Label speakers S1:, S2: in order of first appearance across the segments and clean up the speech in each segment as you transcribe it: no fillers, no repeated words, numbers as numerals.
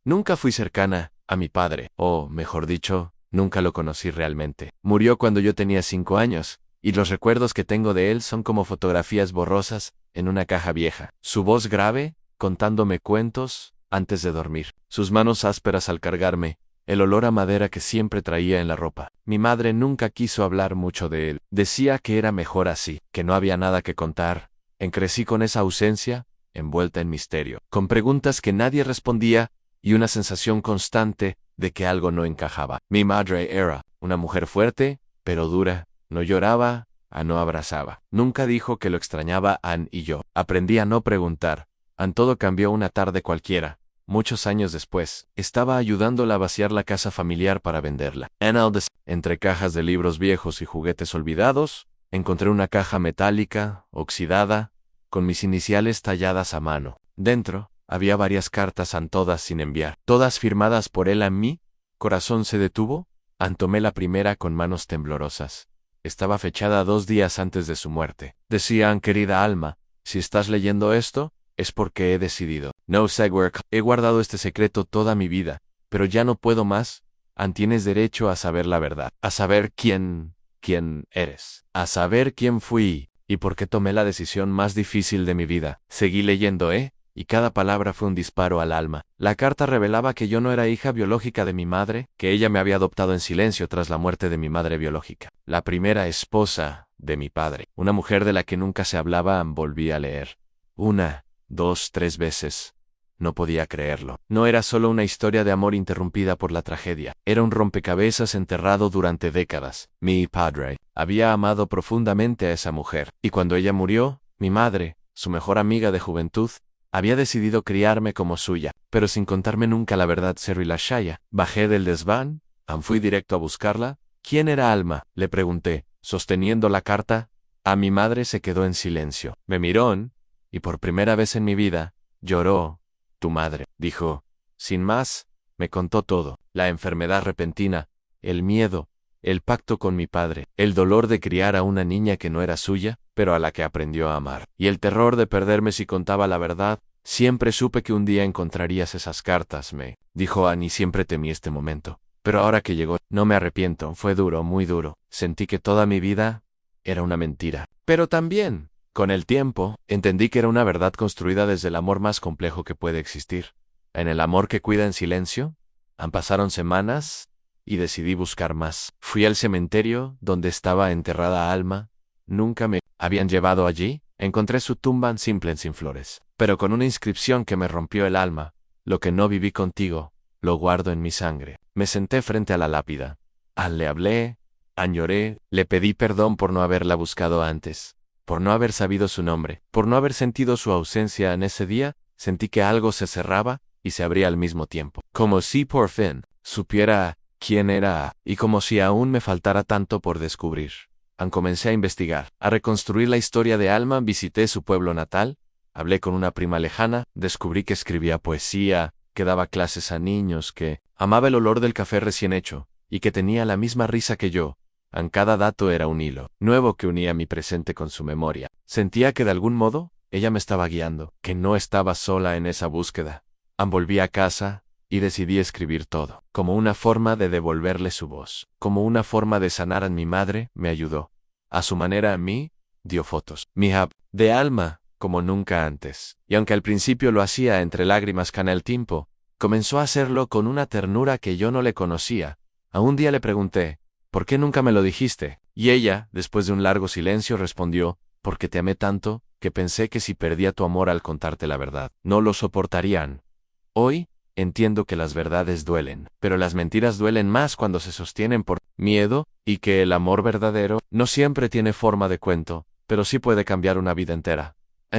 S1: Nunca fui cercana a mi padre, o, mejor dicho, nunca lo conocí realmente. Murió cuando yo tenía 5 años, y los recuerdos que tengo de él son como fotografías borrosas en una caja vieja. Su voz grave, contándome cuentos antes de dormir. Sus manos ásperas al cargarme, el olor a madera que siempre traía en la ropa. Mi madre nunca quiso hablar mucho de él. Decía que era mejor así, que no había nada que contar. Crecí con esa ausencia, envuelta en misterio, con preguntas que nadie respondía y una sensación constante de que algo no encajaba. Mi madre era una mujer fuerte, pero dura. No lloraba, no abrazaba. Nunca dijo que lo extrañaba a Ann y yo. Aprendí a no preguntar. Todo cambió una tarde cualquiera. Muchos años después, estaba ayudándola a vaciar la casa familiar para venderla. Entre cajas de libros viejos y juguetes olvidados, encontré una caja metálica, oxidada, con mis iniciales talladas a mano. Dentro, había varias cartas, todas sin enviar, todas firmadas por él a mí. Corazón se detuvo. Tomé la primera con manos temblorosas. Estaba fechada 2 días antes de su muerte. Decían: querida Alma, si estás leyendo esto, es porque he decidido. No Segwork, he guardado este secreto toda mi vida, pero ya no puedo más. Tienes derecho a saber la verdad, a saber quién eres, a saber quién fui y por qué tomé la decisión más difícil de mi vida. Seguí leyendo, y cada palabra fue un disparo al alma. La carta revelaba que yo no era hija biológica de mi madre, que ella me había adoptado en silencio tras la muerte de mi madre biológica, la primera esposa de mi padre, una mujer de la que nunca se hablaba. Volví a leer. 1, 2, 3 veces. No podía creerlo. No era solo una historia de amor interrumpida por la tragedia. Era un rompecabezas enterrado durante décadas. Mi padre había amado profundamente a esa mujer, y cuando ella murió, mi madre, su mejor amiga de juventud, había decidido criarme como suya, pero sin contarme nunca la verdad. Seri la Shaya. Bajé del desván, fui directo a buscarla. ¿Quién era Alma?, le pregunté, sosteniendo la carta. Mi madre se quedó en silencio. Me miró, y por primera vez en mi vida, lloró. Tu madre, dijo. Sin más, me contó todo. La enfermedad repentina, el miedo, el pacto con mi padre, el dolor de criar a una niña que no era suya, pero a la que aprendió a amar, y el terror de perderme si contaba la verdad. Siempre supe que un día encontrarías esas cartas, me dijo Annie. Siempre temí este momento, pero ahora que llegó, no me arrepiento. Fue duro, muy duro. Sentí que toda mi vida era una mentira. Pero también, con el tiempo, entendí que era una verdad construida desde el amor más complejo que puede existir. En el amor que cuida en silencio. Pasaron semanas, y decidí buscar más. Fui al cementerio donde estaba enterrada Alma. Nunca me habían llevado allí. Encontré su tumba simple, sin flores, pero con una inscripción que me rompió el alma. Lo que no viví contigo, lo guardo en mi sangre. Me senté frente a la lápida. Le hablé, lloré, le pedí perdón por no haberla buscado antes, por no haber sabido su nombre, por no haber sentido su ausencia en ese día. Sentí que algo se cerraba y se abría al mismo tiempo, como si por fin supiera quién era, y como si aún me faltara tanto por descubrir. Comencé a investigar, a reconstruir la historia de Alma. Visité su pueblo natal, hablé con una prima lejana, descubrí que escribía poesía, que daba clases a niños, que amaba el olor del café recién hecho, y que tenía la misma risa que yo. Cada dato era un hilo nuevo que unía mi presente con su memoria. Sentía que de algún modo, ella me estaba guiando, que no estaba sola en esa búsqueda. Volví a casa, y decidí escribir todo, como una forma de devolverle su voz, como una forma de sanar a mi madre. Me ayudó. A su manera a mí, dio fotos. Mi hub, de Alma, como nunca antes. Y aunque al principio lo hacía entre lágrimas con el tiempo, comenzó a hacerlo con una ternura que yo no le conocía. Un día le pregunté, ¿por qué nunca me lo dijiste? Y ella, después de un largo silencio, respondió, porque te amé tanto, que pensé que si perdía tu amor al contarte la verdad, no lo soportarían. Hoy, entiendo que las verdades duelen, pero las mentiras duelen más cuando se sostienen por miedo, y que el amor verdadero no siempre tiene forma de cuento, pero sí puede cambiar una vida entera.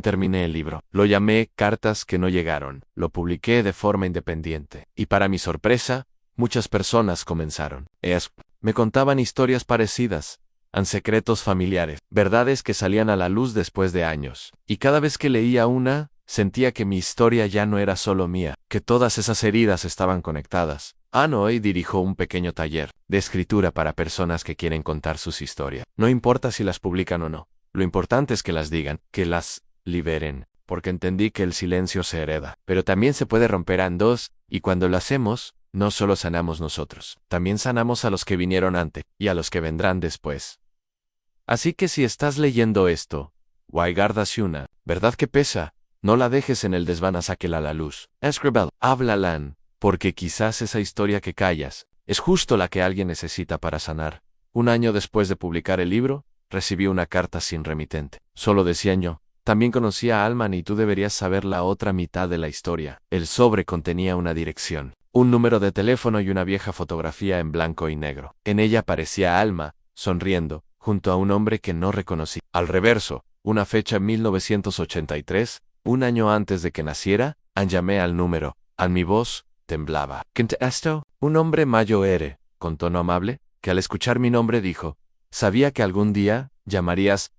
S1: Terminé el libro. Lo llamé Cartas que no llegaron. Lo publiqué de forma independiente. Y para mi sorpresa, muchas personas comenzaron. Me contaban historias parecidas, secretos familiares, verdades que salían a la luz después de años. Y cada vez que leía una, sentía que mi historia ya no era solo mía, que todas esas heridas estaban conectadas. Hoy dirijo un pequeño taller de escritura para personas que quieren contar sus historias. No importa si las publican o no. Lo importante es que las digan, que las liberen. porque entendí que el silencio se hereda, pero también se puede romper en dos, y cuando lo hacemos, no solo sanamos nosotros, también sanamos a los que vinieron antes y a los que vendrán después. Así que si estás leyendo esto, Waigardasyuna, ¿verdad que pesa? No la dejes en el desván, sáquela a la luz. Escribel, háblalan, porque quizás esa historia que callas es justo la que alguien necesita para sanar. Un año después de publicar el libro, recibí una carta sin remitente. Solo decía yo, también conocía a Alman y tú deberías saber la otra mitad de la historia. El sobre contenía una dirección, un número de teléfono y una vieja fotografía en blanco y negro. En ella aparecía Alma, sonriendo, junto a un hombre que no reconocí. Al reverso, una fecha 1983, un año antes de que naciera, llamé al número. A mi voz temblaba. ¿Quién esto? Un hombre mayor, con tono amable, que al escuchar mi nombre dijo, sabía que algún día llamarías.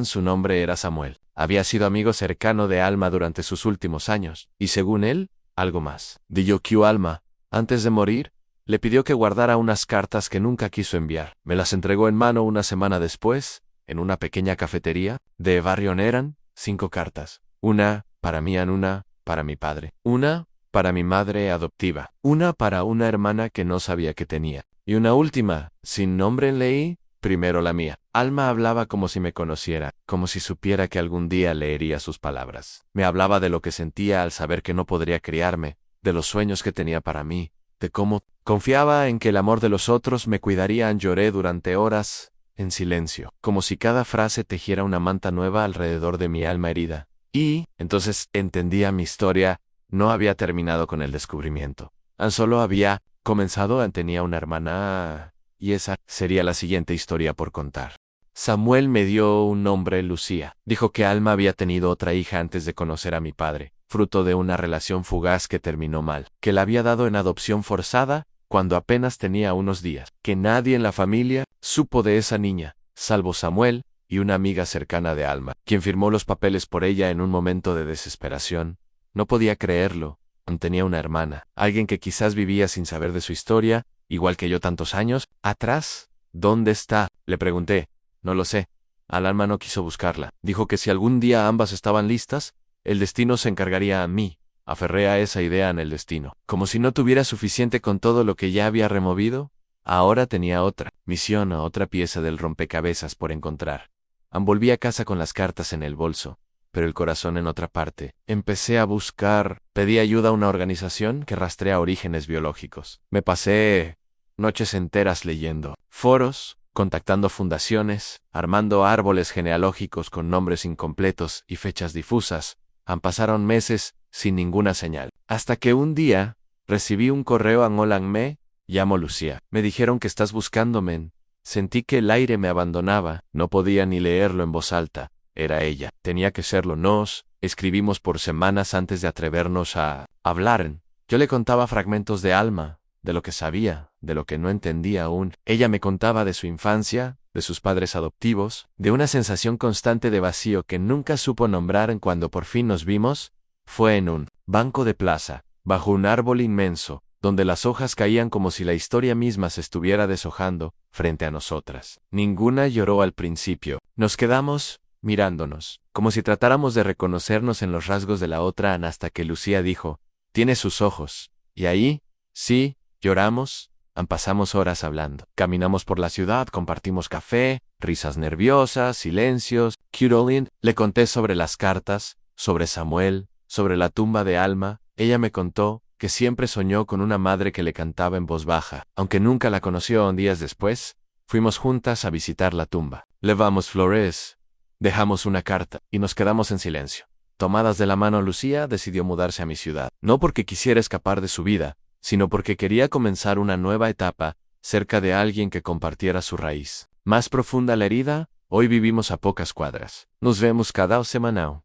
S1: Su nombre era Samuel. Había sido amigo cercano de Alma durante sus últimos años, y según él, algo más. Diyokiu Alma, antes de morir, le pidió que guardara unas cartas que nunca quiso enviar. Me las entregó en mano una semana después, en una pequeña cafetería de barrio. Eran 5 cartas. Una, para mí, una, para mi padre. Una, para mi madre adoptiva. Una para una hermana que no sabía que tenía. Y una última, sin nombre, leí, primero la mía. Alma hablaba como si me conociera, como si supiera que algún día leería sus palabras. Me hablaba de lo que sentía al saber que no podría criarme, de los sueños que tenía para mí, de cómo confiaba en que el amor de los otros me cuidaría. Lloré durante horas, en silencio, como si cada frase tejiera una manta nueva alrededor de mi alma herida. Y, entonces, entendía mi historia, no había terminado con el descubrimiento. Solo había comenzado. Tenía una hermana, y esa sería la siguiente historia por contar. Samuel me dio un nombre, Lucía. Dijo que Alma había tenido otra hija antes de conocer a mi padre, fruto de una relación fugaz que terminó mal, que la había dado en adopción forzada cuando apenas tenía unos días, que nadie en la familia supo de esa niña, salvo Samuel y una amiga cercana de Alma, quien firmó los papeles por ella en un momento de desesperación. No podía creerlo. Tenía una hermana, alguien que quizás vivía sin saber de su historia, igual que yo tantos años atrás. ¿Dónde está?, le pregunté. No lo sé. Alma no quiso buscarla. Dijo que si algún día ambas estaban listas, el destino se encargaría a mí. Aferré a esa idea en el destino. Como si no tuviera suficiente con todo lo que ya había removido, ahora tenía otra misión o otra pieza del rompecabezas por encontrar. Volví a casa con las cartas en el bolso, pero el corazón en otra parte. Empecé a buscar. Pedí ayuda a una organización que rastrea orígenes biológicos. Me pasé noches enteras leyendo foros, contactando fundaciones, armando árboles genealógicos con nombres incompletos y fechas difusas. Pasaron meses sin ninguna señal. Hasta que un día recibí un correo a me llamo Lucía. Me dijeron que estás buscándome. Sentí que el aire me abandonaba. No podía ni leerlo en voz alta. Era ella. Tenía que serlo. Nos escribimos por semanas antes de atrevernos a hablar. Yo le contaba fragmentos de Alma, de lo que sabía, de lo que no entendía aún. Ella me contaba de su infancia, de sus padres adoptivos, de una sensación constante de vacío que nunca supo nombrar. Cuando por fin nos vimos, fue en un banco de plaza, bajo un árbol inmenso, donde las hojas caían como si la historia misma se estuviera deshojando frente a nosotras. Ninguna lloró al principio. Nos quedamos mirándonos, como si tratáramos de reconocernos en los rasgos de la otra, hasta que Lucía dijo, «Tiene sus ojos». Y ahí, sí, lloramos. Pasamos horas hablando. Caminamos por la ciudad, compartimos café, risas nerviosas, silencios. Curolin, le conté sobre las cartas, sobre Samuel, sobre la tumba de Alma. Ella me contó que siempre soñó con una madre que le cantaba en voz baja. Aunque nunca la conoció. Días después, fuimos juntas a visitar la tumba. Llevamos flores, dejamos una carta, y nos quedamos en silencio. Tomadas de la mano, Lucía decidió mudarse a mi ciudad. No porque quisiera escapar de su vida, sino porque quería comenzar una nueva etapa, cerca de alguien que compartiera su raíz. Más profunda la herida. Hoy vivimos a pocas cuadras. Nos vemos cada semana.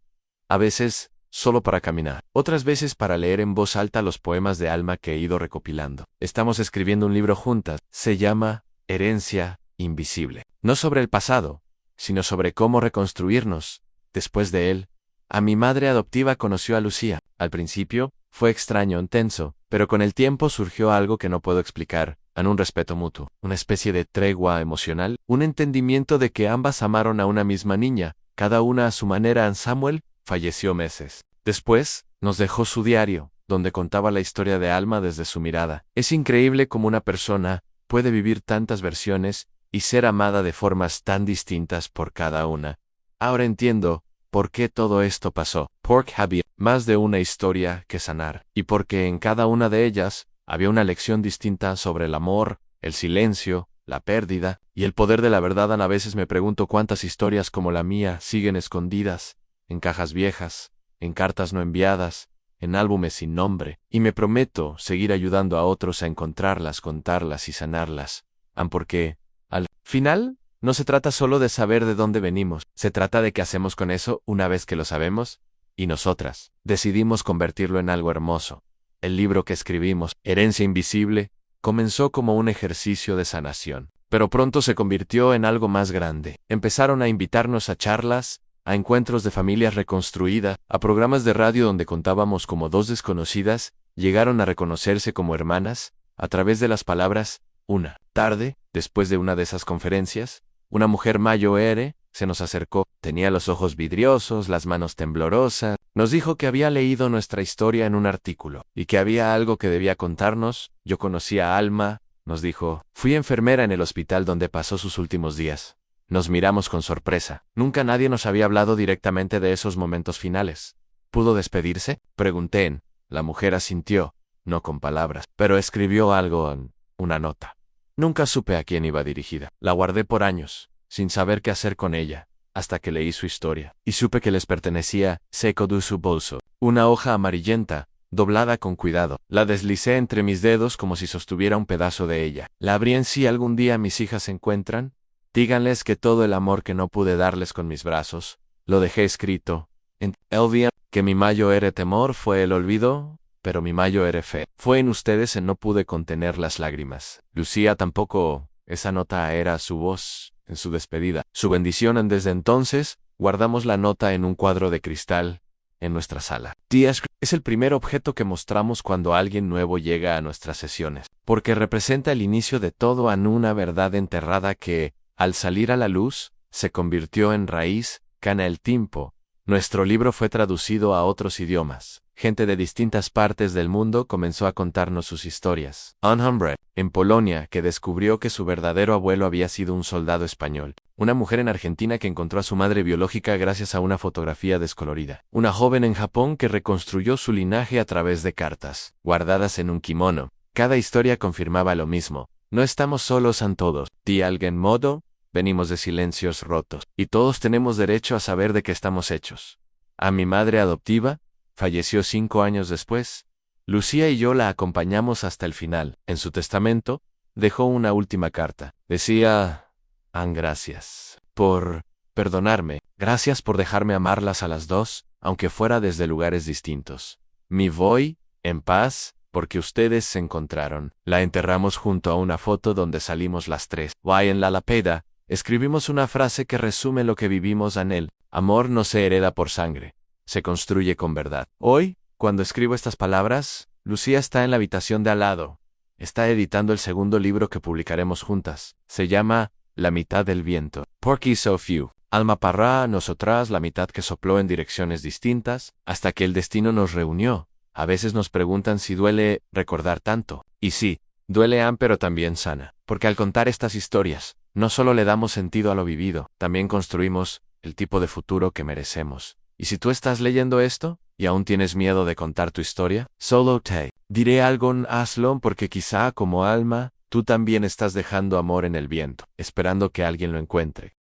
S1: A veces, solo para caminar. Otras veces para leer en voz alta los poemas de Alma que he ido recopilando. Estamos escribiendo un libro juntas. Se llama Herencia Invisible. No sobre el pasado, sino sobre cómo reconstruirnos después de él. A mi madre adoptiva conoció a Lucía. Al principio, fue extraño, intenso, pero con el tiempo surgió algo que no puedo explicar, un respeto mutuo, una especie de tregua emocional, un entendimiento de que ambas amaron a una misma niña, cada una a su manera. Samuel falleció meses después. Nos dejó su diario, donde contaba la historia de Alma desde su mirada. Es increíble cómo una persona puede vivir tantas versiones y ser amada de formas tan distintas por cada una. Ahora entiendo por qué todo esto pasó. Porque había más de una historia que sanar, y porque en cada una de ellas había una lección distinta sobre el amor, el silencio, la pérdida y el poder de la verdad. A veces me pregunto cuántas historias como la mía siguen escondidas, en cajas viejas, en cartas no enviadas, en álbumes sin nombre, y me prometo seguir ayudando a otros a encontrarlas, contarlas y sanarlas. Porque, al final, no se trata solo de saber de dónde venimos, se trata de qué hacemos con eso una vez que lo sabemos, y nosotras decidimos convertirlo en algo hermoso. El libro que escribimos, Herencia Invisible, comenzó como un ejercicio de sanación, pero pronto se convirtió en algo más grande. Empezaron a invitarnos a charlas, a encuentros de familias reconstruidas, a programas de radio donde contábamos como dos desconocidas, llegaron a reconocerse como hermanas, a través de las palabras. Una tarde, después de una de esas conferencias, una mujer mayor se nos acercó, tenía los ojos vidriosos, las manos temblorosas, nos dijo que había leído nuestra historia en un artículo, y que había algo que debía contarnos. Yo conocía a Alma, nos dijo, fui enfermera en el hospital donde pasó sus últimos días. Nos miramos con sorpresa. Nunca nadie nos había hablado directamente de esos momentos finales. ¿Pudo despedirse? Pregunté. La mujer asintió, no con palabras, pero escribió algo en una nota. Nunca supe a quién iba dirigida. La guardé por años, sin saber qué hacer con ella, hasta que leí su historia, y supe que les pertenecía. Seco de su bolso, una hoja amarillenta, doblada con cuidado. La deslicé entre mis dedos como si sostuviera un pedazo de ella. La abrí en sí. Algún día mis hijas se encuentran. Díganles que todo el amor que no pude darles con mis brazos, lo dejé escrito. En Elvia, que mi mayor temor fue el olvido, pero mi mayor fe fue en ustedes. En no pude contener las lágrimas. Lucía tampoco. Esa nota era su voz, en su despedida, su bendición. Desde entonces, guardamos la nota en un cuadro de cristal, en nuestra sala. Díaz es el primer objeto que mostramos cuando alguien nuevo llega a nuestras sesiones, porque representa el inicio de todo, en una verdad enterrada que, al salir a la luz, se convirtió en raíz. Cana el tiempo. Nuestro libro fue traducido a otros idiomas. Gente de distintas partes del mundo comenzó a contarnos sus historias. Un hombre, en Polonia, que descubrió que su verdadero abuelo había sido un soldado español. Una mujer en Argentina que encontró a su madre biológica gracias a una fotografía descolorida. Una joven en Japón que reconstruyó su linaje a través de cartas, guardadas en un kimono. Cada historia confirmaba lo mismo. No estamos solos en todos. De algún modo, venimos de silencios rotos, y todos tenemos derecho a saber de qué estamos hechos. A mi madre adoptiva, falleció 5 años después. Lucía y yo la acompañamos hasta el final. En su testamento, dejó una última carta. Decía, gracias por perdonarme, gracias por dejarme amarlas a las dos, aunque fuera desde lugares distintos. Me voy, en paz, porque ustedes se encontraron. La enterramos junto a una foto donde salimos las tres. En la lápida, escribimos una frase que resume lo que vivimos en él. Amor no se hereda por sangre, se construye con verdad. Hoy, cuando escribo estas palabras, Lucía está en la habitación de al lado. Está editando el segundo libro que publicaremos juntas. Se llama La mitad del viento. Porque so few. Alma para nosotras, la mitad que sopló en direcciones distintas, hasta que el destino nos reunió. A veces nos preguntan si duele recordar tanto. Y sí, duele, pero también sana. Porque al contar estas historias, no solo le damos sentido a lo vivido, también construimos el tipo de futuro que merecemos. Y si tú estás leyendo esto, y aún tienes miedo de contar tu historia, solo te diré algo, hazlo, porque quizá como Alma, tú también estás dejando amor en el viento, esperando que alguien lo encuentre.